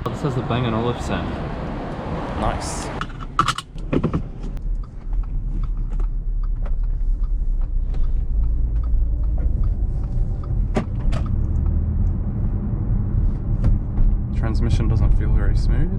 This has the Bang & Olufsen. Nice. Transmission doesn't feel very smooth.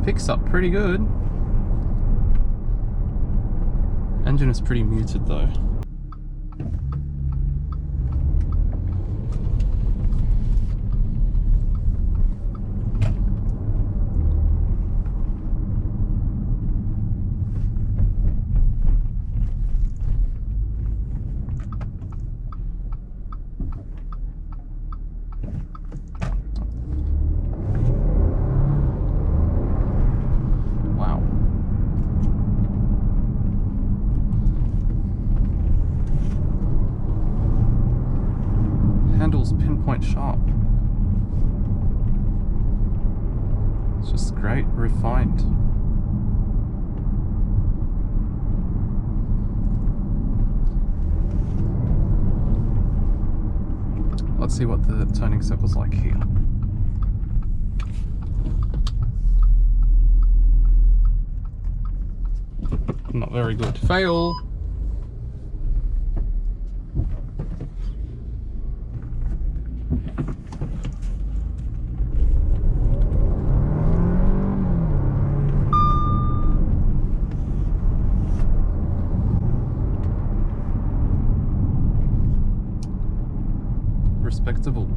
Picks up pretty good. Engine is pretty muted though. Handles pinpoint sharp. It's just great, refined. Let's see what the turning circle's like here. Not very good. Fail! Respectable.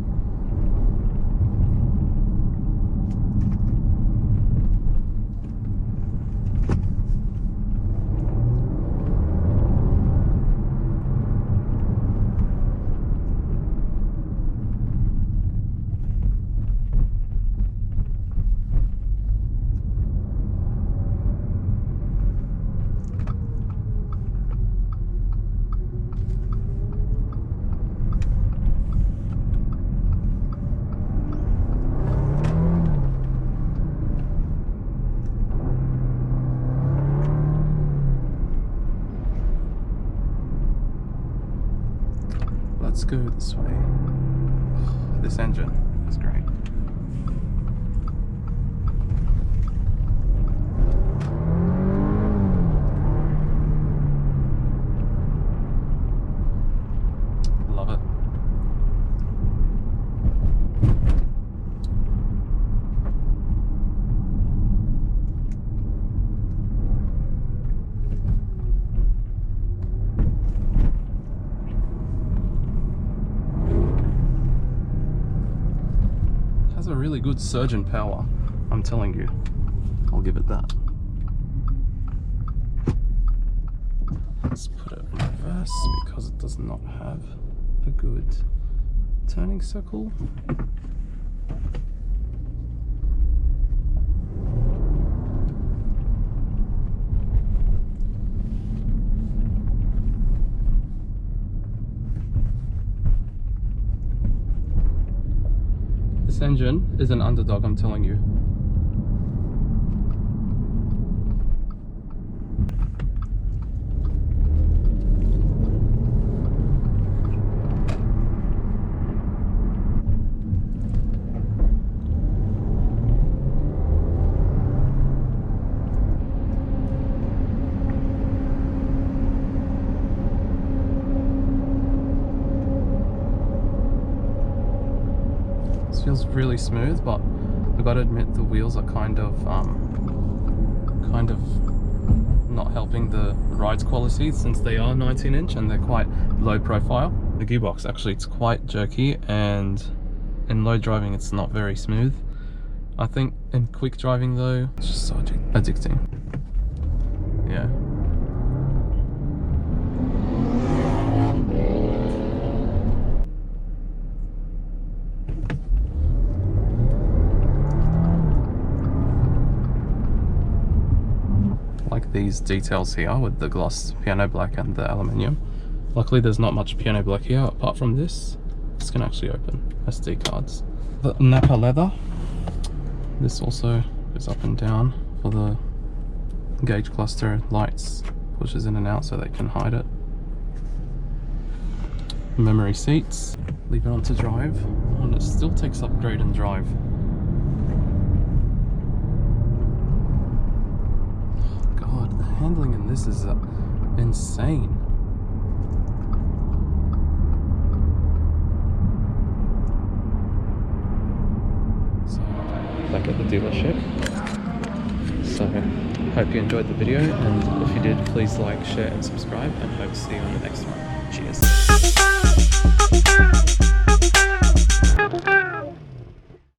Let's go this way. This engine is great. Love it. A really good surge in power, I'm telling you. I'll give it that. Let's put it in reverse because it does not have a good turning circle. This engine is an underdog, I'm telling you. Feels really smooth, but I gotta admit the wheels are kind of not helping the ride quality since they are 19-inch and they're quite low profile. The gearbox, actually, it's quite jerky, and in low driving it's not very smooth. I think in quick driving though, it's just so addicting. Yeah. Like these details here with the gloss piano black and the aluminium. Luckily there's not much piano black here apart from this. This can actually open SD cards. The Napa leather. This also goes up and down for the gauge cluster lights, pushes in and out so they can hide it. Memory seats. Leave it on to drive, and it still takes upgrade and drive. God, the handling in this is insane. Back at the dealership. So hope you enjoyed the video, and if you did, please like, share and subscribe, and hope to see you on the next one. Cheers.